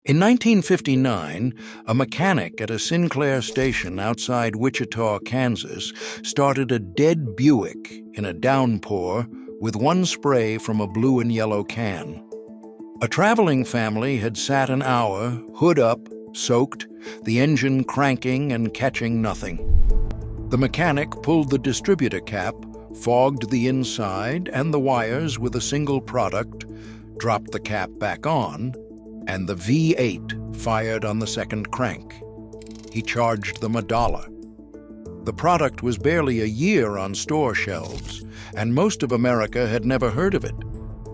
In 1959, a mechanic at a Sinclair station outside Wichita, Kansas, started a dead Buick in a downpour with one spray from a blue and yellow can. A traveling family had sat an hour, hood up, soaked, the engine cranking and catching nothing. The mechanic pulled the distributor cap, fogged the inside and the wires with a single product, dropped the cap back on, and the V8 fired on the second crank. He charged them $1. The product was barely a year on store shelves, and most of America had never heard of it.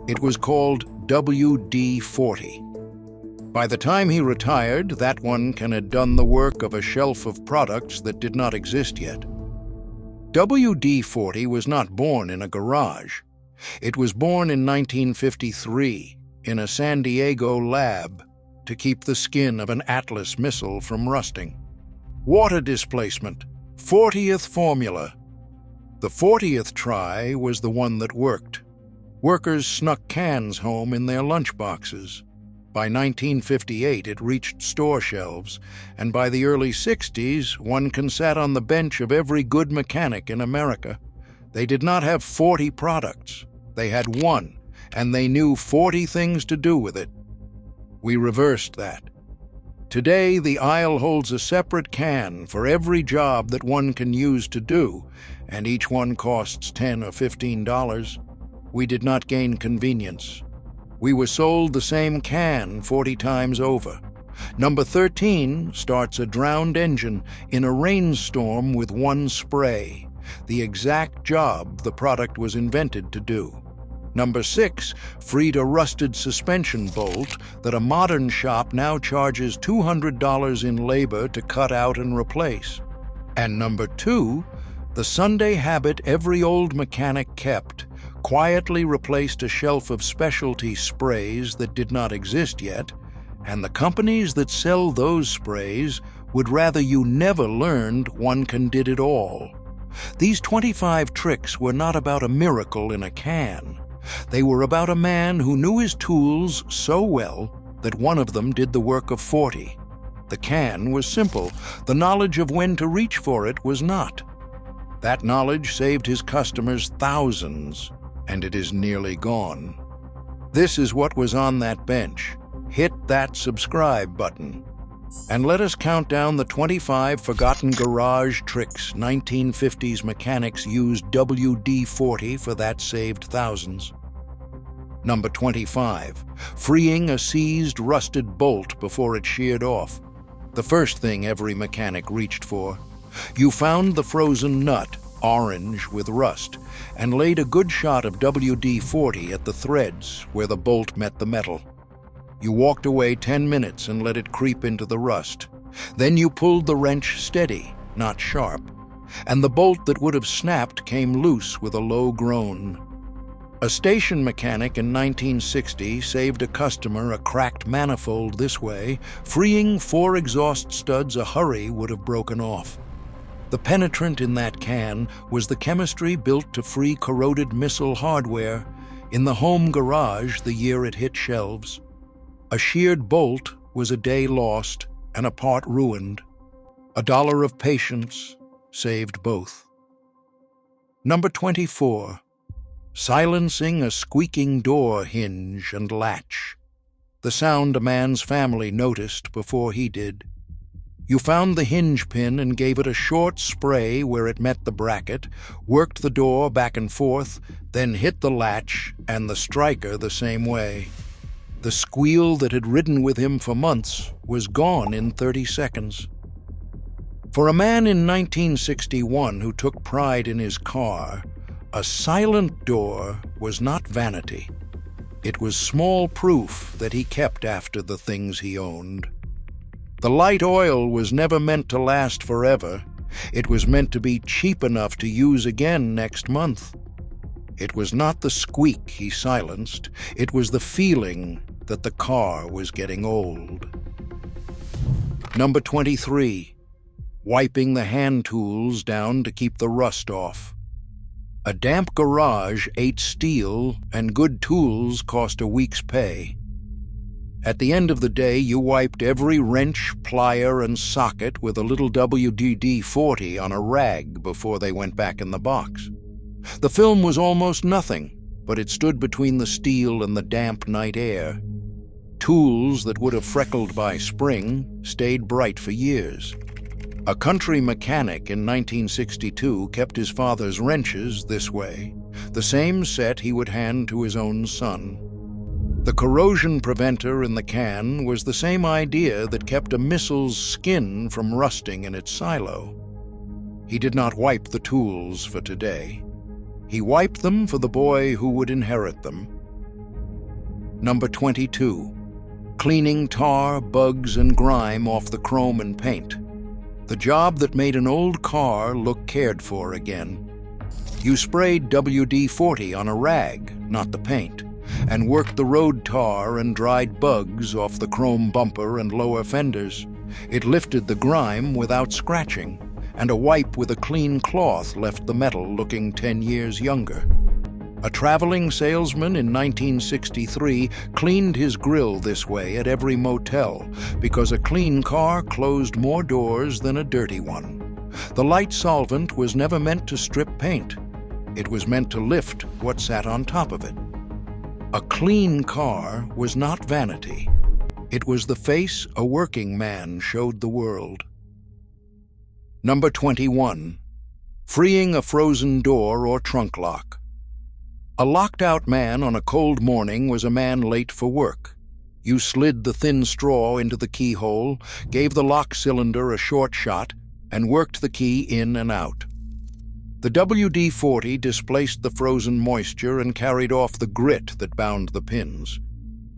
It was called WD-40. By the time he retired, that one can had done the work of a shelf of products that did not exist yet. WD-40 was not born in a garage. It was born in 1953 in a San Diego lab to keep the skin of an Atlas missile from rusting. Water displacement, 40th formula. The 40th try was the one that worked. Workers snuck cans home in their lunchboxes. By 1958, it reached store shelves, and by the early 60s, one can sat on the bench of every good mechanic in America. They did not have 40 products. They had one, and they knew 40 things to do with it. We reversed that. Today, the aisle holds a separate can for every job that one can use to do, and each one costs $10 or $15. We did not gain convenience. We were sold the same can 40 times over. Number 13 starts a drowned engine in a rainstorm with one spray, the exact job the product was invented to do. Number 6 freed a rusted suspension bolt that a modern shop now charges $200 in labor to cut out and replace. And number 2, the Sunday habit every old mechanic kept, quietly replaced a shelf of specialty sprays that did not exist yet, and the companies that sell those sprays would rather you never learned one can did it all. These 25 tricks were not about a miracle in a can. They were about a man who knew his tools so well that one of them did the work of 40. The can was simple. The knowledge of when to reach for it was not. That knowledge saved his customers thousands, and it is nearly gone. This is what was on that bench. Hit that subscribe button. And let us count down the 25 forgotten garage tricks 1950s mechanics used WD-40 for that saved thousands. Number 25, freeing a seized rusted bolt before it sheared off. The first thing every mechanic reached for. You found the frozen nut, orange with rust, and laid a good shot of WD-40 at the threads where the bolt met the metal. You walked away 10 minutes and let it creep into the rust. Then you pulled the wrench steady, not sharp, and the bolt that would have snapped came loose with a low groan. A station mechanic in 1960 saved a customer a cracked manifold this way, freeing 4 exhaust studs a hurry would have broken off. The penetrant in that can was the chemistry built to free corroded missile hardware in the home garage the year it hit shelves. A sheared bolt was a day lost and a part ruined. $1 of patience saved both. Number 24, silencing a squeaking door hinge and latch. The sound a man's family noticed before he did. You found the hinge pin and gave it a short spray where it met the bracket, worked the door back and forth, then hit the latch and the striker the same way. The squeal that had ridden with him for months was gone in 30 seconds. For a man in 1961 who took pride in his car, a silent door was not vanity. It was small proof that he kept after the things he owned. The light oil was never meant to last forever. It was meant to be cheap enough to use again next month. It was not the squeak he silenced. It was the feeling that the car was getting old. Number 23, wiping the hand tools down to keep the rust off. A damp garage ate steel, and good tools cost a week's pay. At the end of the day, you wiped every wrench, plier, and socket with a little WD-40 on a rag before they went back in the box. The film was almost nothing, but it stood between the steel and the damp night air. Tools that would have freckled by spring stayed bright for years. A country mechanic in 1962 kept his father's wrenches this way, the same set he would hand to his own son. The corrosion preventer in the can was the same idea that kept a missile's skin from rusting in its silo. He did not wipe the tools for today. He wiped them for the boy who would inherit them. Number 22. Cleaning tar, bugs, and grime off the chrome and paint. The job that made an old car look cared for again. You sprayed WD-40 on a rag, not the paint, and worked the road tar and dried bugs off the chrome bumper and lower fenders. It lifted the grime without scratching, and a wipe with a clean cloth left the metal looking 10 years younger. A traveling salesman in 1963 cleaned his grill this way at every motel because a clean car closed more doors than a dirty one. The light solvent was never meant to strip paint. It was meant to lift what sat on top of it. A clean car was not vanity. It was the face a working man showed the world. Number 21. Freeing a frozen door or trunk lock. A locked-out man on a cold morning was a man late for work. You slid the thin straw into the keyhole, gave the lock cylinder a short shot, and worked the key in and out. The WD-40 displaced the frozen moisture and carried off the grit that bound the pins.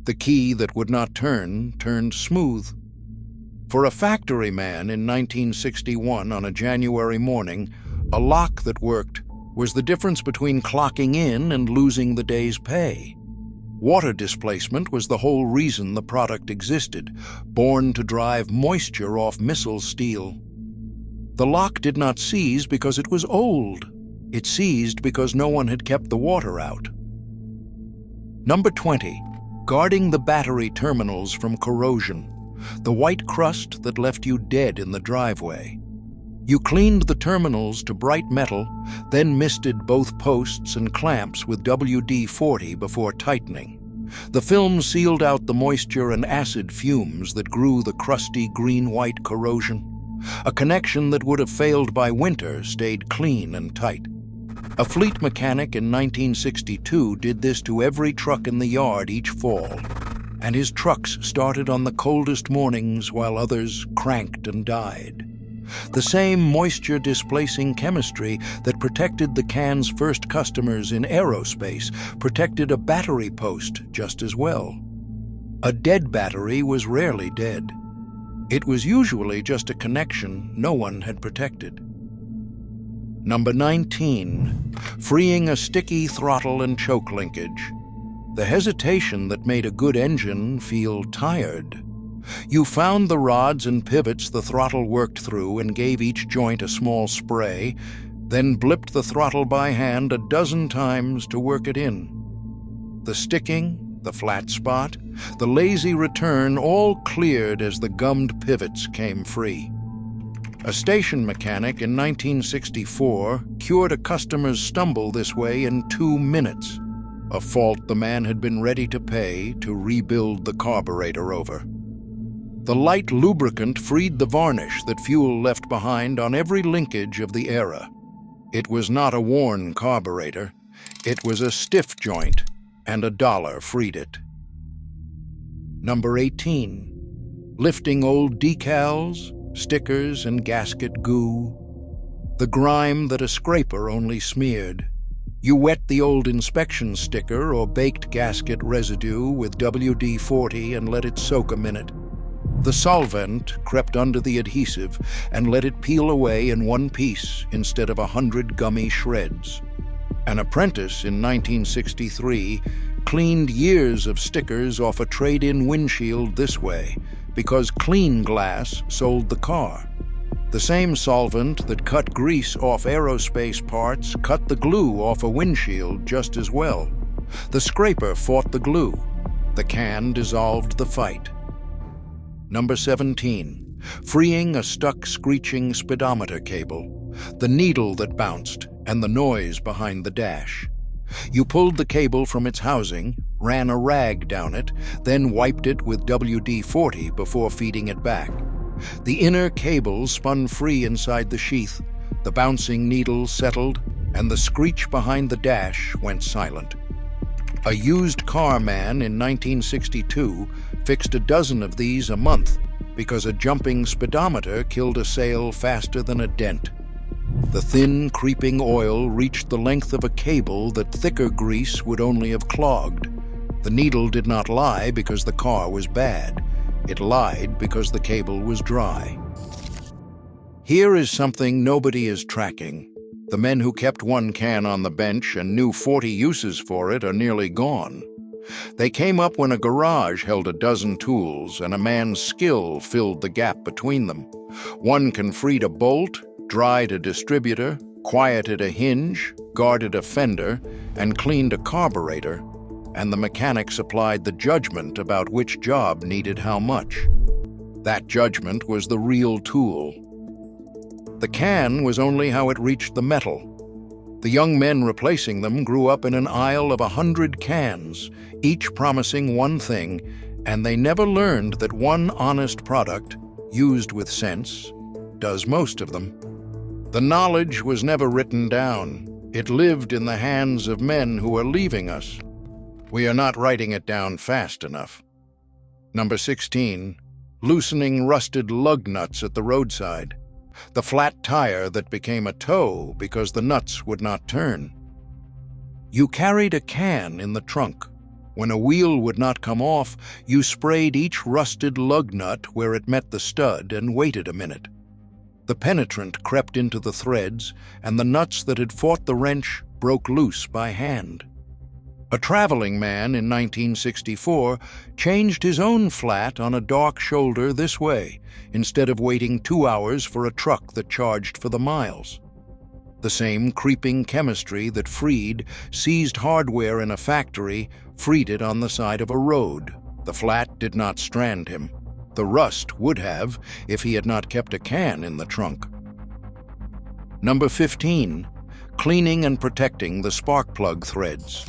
The key that would not turn turned smooth. For a factory man in 1961 on a January morning, a lock that worked was the difference between clocking in and losing the day's pay. Water displacement was the whole reason the product existed, born to drive moisture off missile steel. The lock did not seize because it was old. It seized because no one had kept the water out. Number 20. Guarding the battery terminals from corrosion. The white crust that left you dead in the driveway. You cleaned the terminals to bright metal, then misted both posts and clamps with WD-40 before tightening. The film sealed out the moisture and acid fumes that grew the crusty green-white corrosion. A connection that would have failed by winter stayed clean and tight. A fleet mechanic in 1962 did this to every truck in the yard each fall, and his trucks started on the coldest mornings while others cranked and died. The same moisture-displacing chemistry that protected the can's first customers in aerospace protected a battery post just as well. A dead battery was rarely dead. It was usually just a connection no one had protected. Number 19. Freeing a sticky throttle and choke linkage. The hesitation that made a good engine feel tired. You found the rods and pivots the throttle worked through and gave each joint a small spray, then blipped the throttle by hand a dozen times to work it in. The sticking, the flat spot, the lazy return all cleared as the gummed pivots came free. A station mechanic in 1964 cured a customer's stumble this way in 2 minutes, a fault the man had been ready to pay to rebuild the carburetor over. The light lubricant freed the varnish that fuel left behind on every linkage of the era. It was not a worn carburetor. It was a stiff joint, and $1 freed it. Number 18. Lifting old decals, stickers, and gasket goo. The grime that a scraper only smeared. You wet the old inspection sticker or baked gasket residue with WD-40 and let it soak a minute. The solvent crept under the adhesive and let it peel away in one piece instead of 100 gummy shreds. An apprentice in 1963 cleaned years of stickers off a trade-in windshield this way because Clean Glass sold the car. The same solvent that cut grease off aerospace parts cut the glue off a windshield just as well. The scraper fought the glue. The can dissolved the fight. Number 17. Freeing a stuck screeching speedometer cable, the needle that bounced, and the noise behind the dash. You pulled the cable from its housing, ran a rag down it, then wiped it with WD-40 before feeding it back. The inner cable spun free inside the sheath, the bouncing needle settled, and the screech behind the dash went silent. A used car man in 1962 fixed a dozen of these a month because a jumping speedometer killed a sale faster than a dent. The thin, creeping oil reached the length of a cable that thicker grease would only have clogged. The needle did not lie because the car was bad. It lied because the cable was dry. Here is something nobody is tracking. The men who kept one can on the bench and knew 40 uses for it are nearly gone. They came up when a garage held a dozen tools and a man's skill filled the gap between them. One can freed a bolt, dried a distributor, quieted a hinge, guarded a fender, and cleaned a carburetor, and the mechanics applied the judgment about which job needed how much. That judgment was the real tool. The can was only how it reached the metal. The young men replacing them grew up in an aisle of 100 cans, each promising one thing, and they never learned that one honest product, used with sense, does most of them. The knowledge was never written down. It lived in the hands of men who are leaving us. We are not writing it down fast enough. Number 16. Loosening rusted lug nuts at the roadside. The flat tire that became a toe because the nuts would not turn. You carried a can in the trunk. When a wheel would not come off, you sprayed each rusted lug nut where it met the stud and waited a minute. The penetrant crept into the threads, and the nuts that had fought the wrench broke loose by hand. A traveling man in 1964 changed his own flat on a dark shoulder this way, instead of waiting 2 hours for a truck that charged for the miles. The same creeping chemistry that freed seized hardware in a factory freed it on the side of a road. The flat did not strand him. The rust would have if he had not kept a can in the trunk. Number 15. Cleaning and protecting the spark plug threads.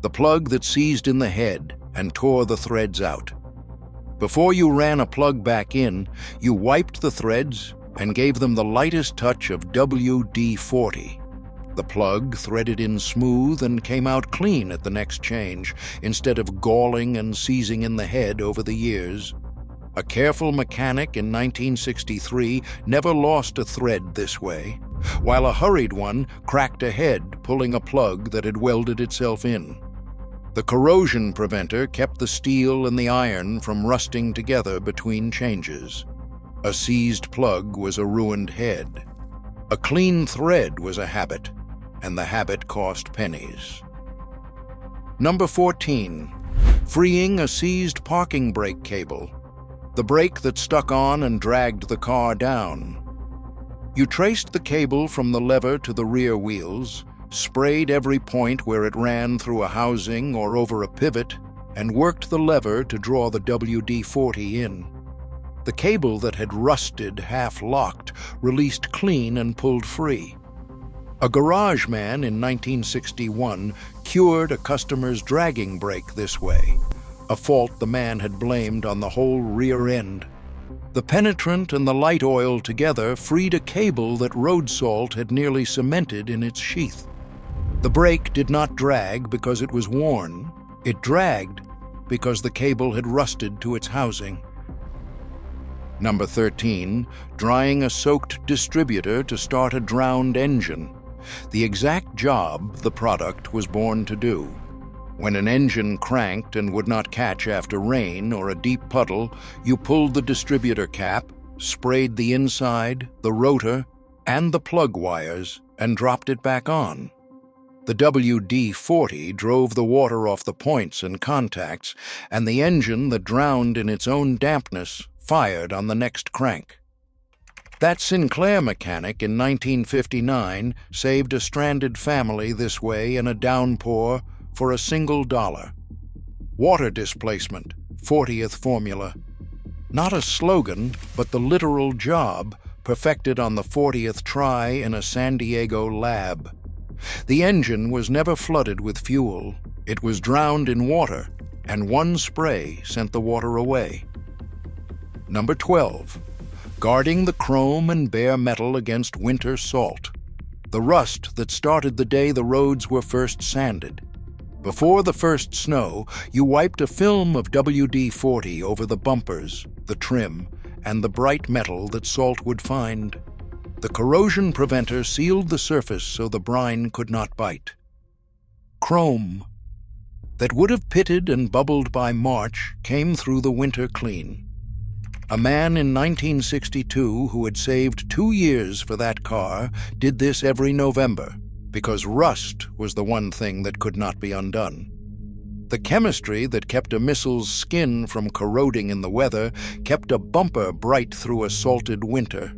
The plug that seized in the head and tore the threads out. Before you ran a plug back in, you wiped the threads and gave them the lightest touch of WD-40. The plug threaded in smooth and came out clean at the next change, instead of galling and seizing in the head over the years. A careful mechanic in 1963 never lost a thread this way, while a hurried one cracked a head pulling a plug that had welded itself in. The corrosion preventer kept the steel and the iron from rusting together between changes. A seized plug was a ruined head. A clean thread was a habit, and the habit cost pennies. Number 14. Freeing a seized parking brake cable. The brake that stuck on and dragged the car down. You traced the cable from the lever to the rear wheels, sprayed every point where it ran through a housing or over a pivot, and worked the lever to draw the WD-40 in. The cable that had rusted half-locked released clean and pulled free. A garage man in 1961 cured a customer's dragging brake this way, a fault the man had blamed on the whole rear end. The penetrant and the light oil together freed a cable that road salt had nearly cemented in its sheath. The brake did not drag because it was worn. It dragged because the cable had rusted to its housing. Number 13. Drying a soaked distributor to start a drowned engine. The exact job the product was born to do. When an engine cranked and would not catch after rain or a deep puddle, you pulled the distributor cap, sprayed the inside, the rotor, and the plug wires, and dropped it back on. The WD-40 drove the water off the points and contacts, and the engine that drowned in its own dampness fired on the next crank. That Sinclair mechanic in 1959 saved a stranded family this way in a downpour for $1. Water displacement, 40th formula. Not a slogan, but the literal job, perfected on the 40th try in a San Diego lab. The engine was never flooded with fuel. It was drowned in water, and one spray sent the water away. Number 12. Guarding the chrome and bare metal against winter salt. The rust that started the day the roads were first sanded. Before the first snow, you wiped a film of WD-40 over the bumpers, the trim, and the bright metal that salt would find. The corrosion preventer sealed the surface so the brine could not bite. Chrome that would have pitted and bubbled by March came through the winter clean. A man in 1962 who had saved 2 years for that car did this every November, because rust was the one thing that could not be undone. The chemistry that kept a missile's skin from corroding in the weather kept a bumper bright through a salted winter.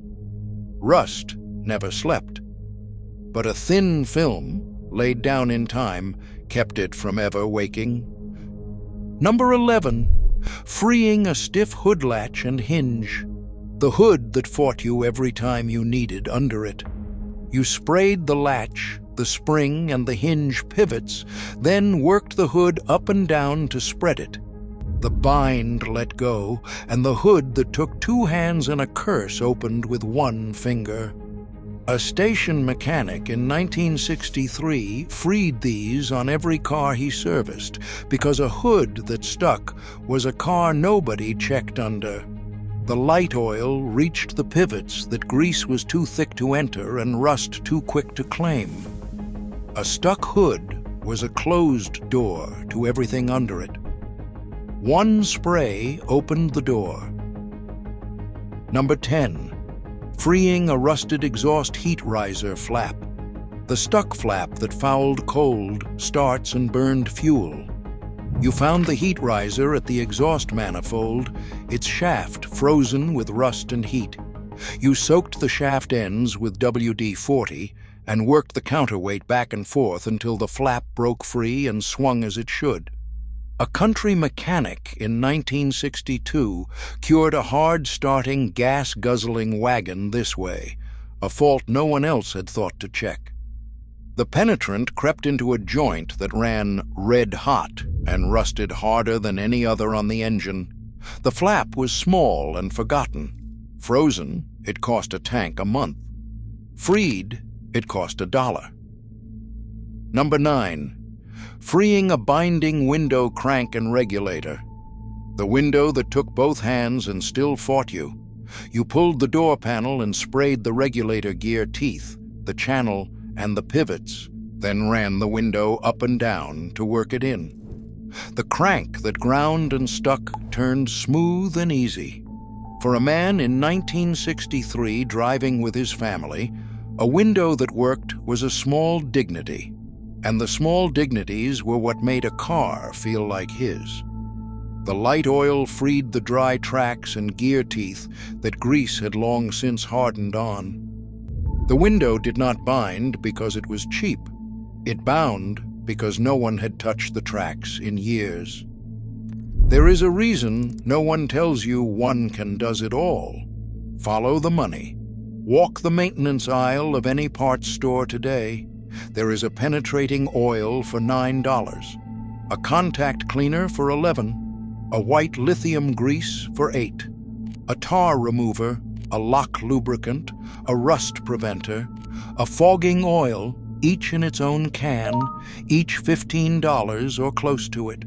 Rust never slept, but a thin film, laid down in time, kept it from ever waking. Number 11. Freeing a stiff hood latch and hinge. The hood that fought you every time you needed under it. You sprayed the latch, the spring and the hinge pivots, then worked the hood up and down to spread it. The bind let go, and the hood that took 2 hands and a curse opened with 1 finger. A station mechanic in 1963 freed these on every car he serviced because a hood that stuck was a car nobody checked under. The light oil reached the pivots that grease was too thick to enter and rust too quick to claim. A stuck hood was a closed door to everything under it. 1 spray opened the door. Number 10. Freeing a rusted exhaust heat riser flap. The stuck flap that fouled cold, starts, and burned fuel. You found the heat riser at the exhaust manifold, its shaft frozen with rust and heat. You soaked the shaft ends with WD-40 and worked the counterweight back and forth until the flap broke free and swung as it should. A country mechanic in 1962 cured a hard-starting, gas-guzzling wagon this way, a fault no one else had thought to check. The penetrant crept into a joint that ran red hot and rusted harder than any other on the engine. The flap was small and forgotten. Frozen, it cost a tank a month. Freed, it cost $1. Number 9. Freeing a binding window crank and regulator. The window that took both hands and still fought you. You pulled the door panel and sprayed the regulator gear teeth, the channel, and the pivots, then ran the window up and down to work it in. The crank that ground and stuck turned smooth and easy. For a man in 1963 driving with his family, a window that worked was a small dignity. And the small dignities were what made a car feel like his. The light oil freed the dry tracks and gear teeth that grease had long since hardened on. The window did not bind because it was cheap. It bound because no one had touched the tracks in years. There is a reason no one tells you one can does it all. Follow the money. Walk the maintenance aisle of any parts store today. There is a penetrating oil for $9, a contact cleaner for $11, a white lithium grease for $8, a tar remover, a lock lubricant, a rust preventer, a fogging oil, each in its own can, each $15 or close to it.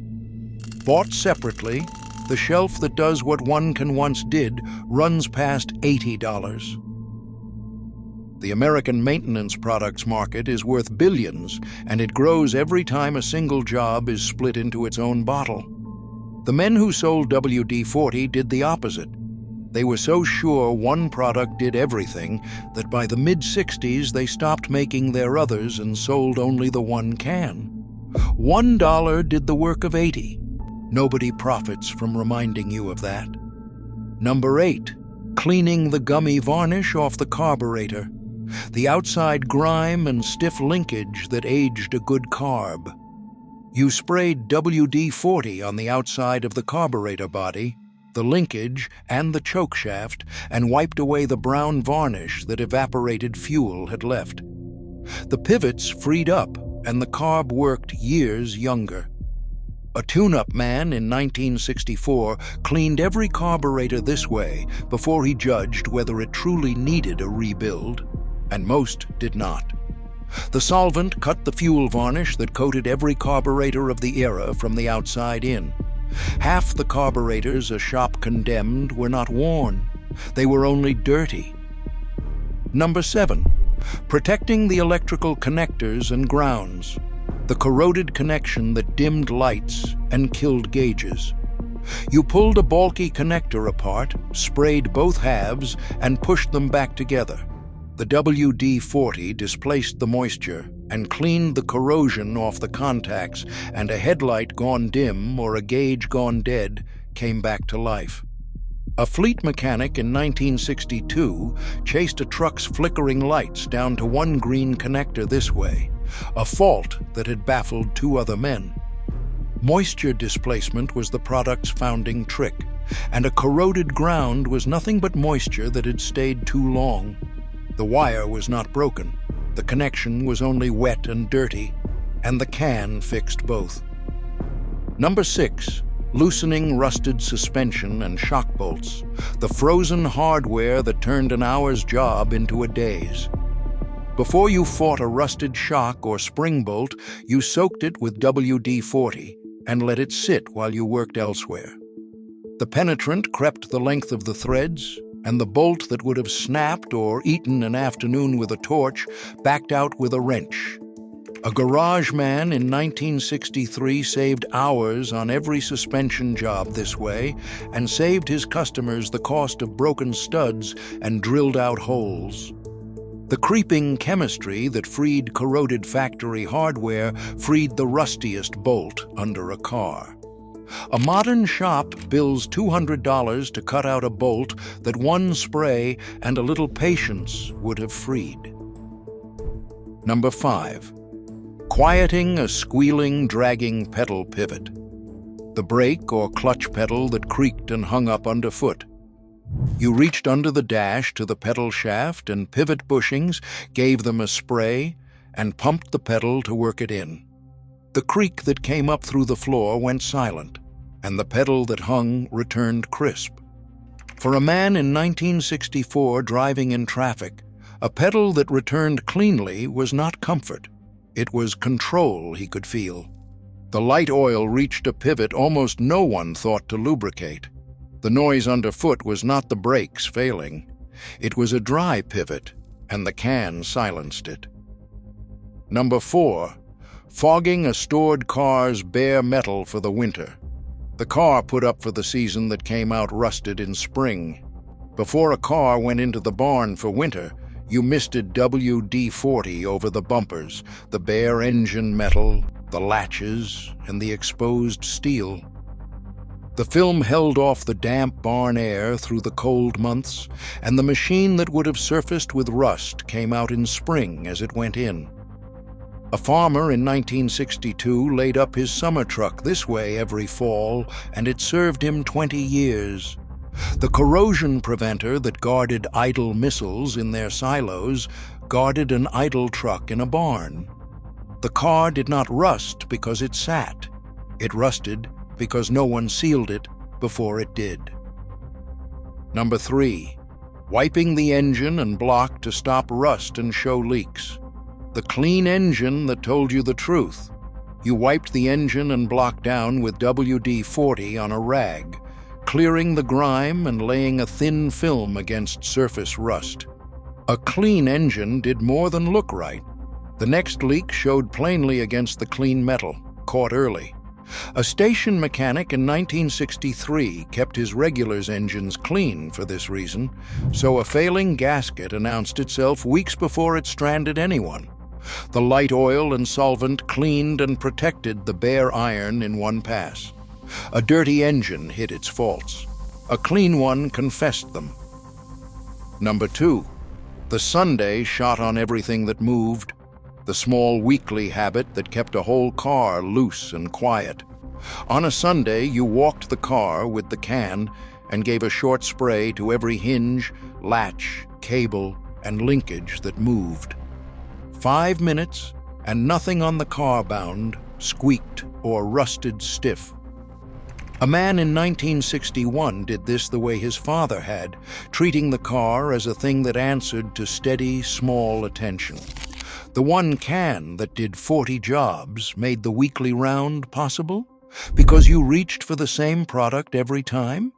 Bought separately, the shelf that does what one can once did runs past $80. The American maintenance products market is worth billions, and it grows every time a single job is split into its own bottle. The men who sold WD-40 did the opposite. They were so sure one product did everything that by the mid-60s they stopped making their others and sold only the 1 can. $1 did the work of 80. Nobody profits from reminding you of that. Number 8. Cleaning the gummy varnish off the carburetor. The outside grime and stiff linkage that aged a good carb. You sprayed WD-40 on the outside of the carburetor body, the linkage, and the choke shaft, and wiped away the brown varnish that evaporated fuel had left. The pivots freed up, and the carb worked years younger. A tune-up man in 1964 cleaned every carburetor this way before he judged whether it truly needed a rebuild, and most did not. The solvent cut the fuel varnish that coated every carburetor of the era from the outside in. Half the carburetors a shop condemned were not worn. They were only dirty. Number 7. Protecting the electrical connectors and grounds. The corroded connection that dimmed lights and killed gauges. You pulled a bulky connector apart, sprayed both halves, and pushed them back together. The WD-40 displaced the moisture and cleaned the corrosion off the contacts, and a headlight gone dim or a gauge gone dead came back to life. A fleet mechanic in 1962 chased a truck's flickering lights down to one green connector this way, a fault that had baffled 2 other men. Moisture displacement was the product's founding trick, and a corroded ground was nothing but moisture that had stayed too long. The wire was not broken, the connection was only wet and dirty, and the can fixed both. Number 6. Loosening rusted suspension and shock bolts, the frozen hardware that turned an hour's job into a day's. Before you fought a rusted shock or spring bolt, you soaked it with WD-40 and let it sit while you worked elsewhere. The penetrant crept the length of the threads, and the bolt that would have snapped or eaten an afternoon with a torch backed out with a wrench. A garage man in 1963 saved hours on every suspension job this way and saved his customers the cost of broken studs and drilled out holes. The creeping chemistry that freed corroded factory hardware freed the rustiest bolt under a car. A modern shop bills $200 to cut out a bolt that one spray and a little patience would have freed. Number 5. Quieting a squealing, dragging pedal pivot. The brake or clutch pedal that creaked and hung up underfoot. You reached under the dash to the pedal shaft and pivot bushings, gave them a spray, and pumped the pedal to work it in. The creak that came up through the floor went silent, and the pedal that hung returned crisp. For a man in 1964 driving in traffic, a pedal that returned cleanly was not comfort. It was control he could feel. The light oil reached a pivot almost no one thought to lubricate. The noise underfoot was not the brakes failing. It was a dry pivot, and the can silenced it. Number 4. Fogging a stored car's bare metal for the winter. The car put up for the season that came out rusted in spring. Before a car went into the barn for winter, you misted WD-40 over the bumpers, the bare engine metal, the latches, and the exposed steel. The film held off the damp barn air through the cold months, and the machine that would have surfaced with rust came out in spring as it went in. A farmer in 1962 laid up his summer truck this way every fall, and it served him 20 years. The corrosion preventer that guarded idle missiles in their silos guarded an idle truck in a barn. The car did not rust because it sat. It rusted because no one sealed it before it did. Number 3. Wiping the engine and block to stop rust and show leaks. The clean engine that told you the truth. You wiped the engine and block down with WD-40 on a rag, clearing the grime and laying a thin film against surface rust. A clean engine did more than look right. The next leak showed plainly against the clean metal, caught early. A station mechanic in 1963 kept his regulars' engines clean for this reason, so a failing gasket announced itself weeks before it stranded anyone. The light oil and solvent cleaned and protected the bare iron in one pass. A dirty engine hid its faults. A clean one confessed them. Number 2. The Sunday shot on everything that moved. the small weekly habit that kept a whole car loose and quiet. On a Sunday, you walked the car with the can and gave a short spray to every hinge, latch, cable, and linkage that moved. 5 minutes, and nothing on the car bound, squeaked, or rusted stiff. A man in 1961 did this the way his father had, treating the car as a thing that answered to steady, small attention. The one can that did 40 jobs made the weekly round possible because you reached for the same product every time.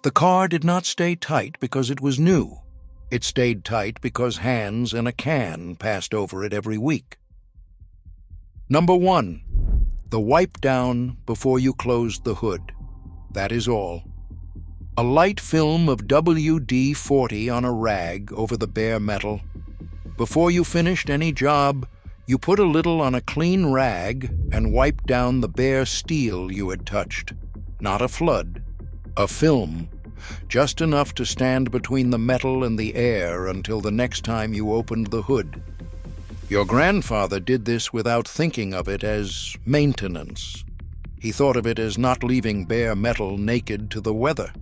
The car did not stay tight because it was new. It stayed tight because hands and a can passed over it every week. Number 1, the wipe down before you closed the hood. That is all. A light film of WD-40 on a rag over the bare metal. Before you finished any job, you put a little on a clean rag and wiped down the bare steel you had touched. Not a flood, a film, just enough to stand between the metal and the air until the next time you opened the hood. Your grandfather did this without thinking of it as maintenance. He thought of it as not leaving bare metal naked to the weather.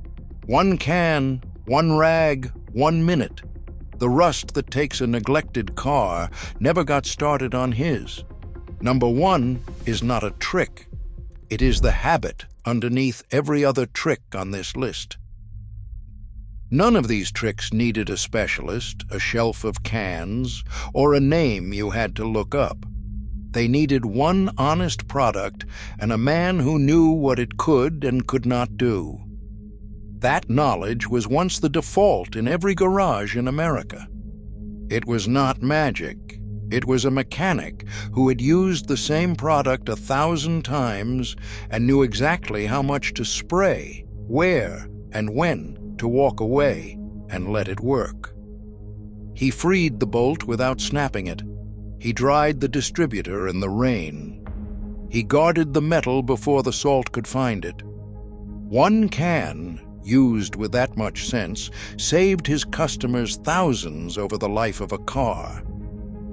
1 can, 1 rag, 1 minute. The rust that takes a neglected car never got started on his. Number 1 is not a trick. It is the habit underneath every other trick on this list. None of these tricks needed a specialist, a shelf of cans, or a name you had to look up. They needed one honest product and a man who knew what it could and could not do. That knowledge was once the default in every garage in America. It was not magic. It was a mechanic who had used the same product 1,000 times and knew exactly how much to spray, where, and when to walk away and let it work. He freed the bolt without snapping it. He dried the distributor in the rain. He guarded the metal before the salt could find it. 1 can, used with that much sense, saved his customers thousands over the life of a car.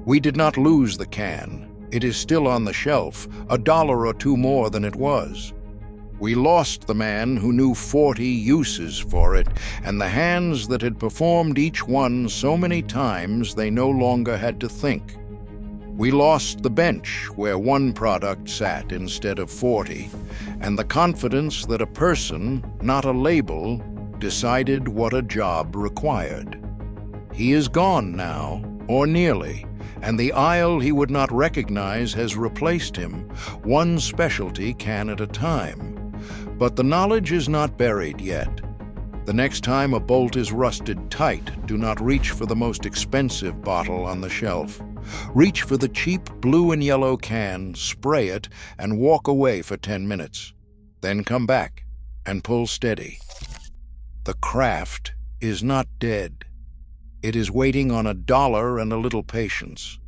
We did not lose the can. It is still on the shelf, $1 or $2 more than it was. We lost the man who knew 40 uses for it, and the hands that had performed each one so many times they no longer had to think. We lost the bench where 1 product sat instead of 40, and the confidence that a person, not a label, decided what a job required. He is gone now, or nearly, and the aisle he would not recognize has replaced him, 1 specialty can at a time. But the knowledge is not buried yet. The next time a bolt is rusted tight, do not reach for the most expensive bottle on the shelf. Reach for the cheap blue and yellow can, spray it, and walk away for 10 minutes. Then come back and pull steady. The craft is not dead. It is waiting on $1 and a little patience.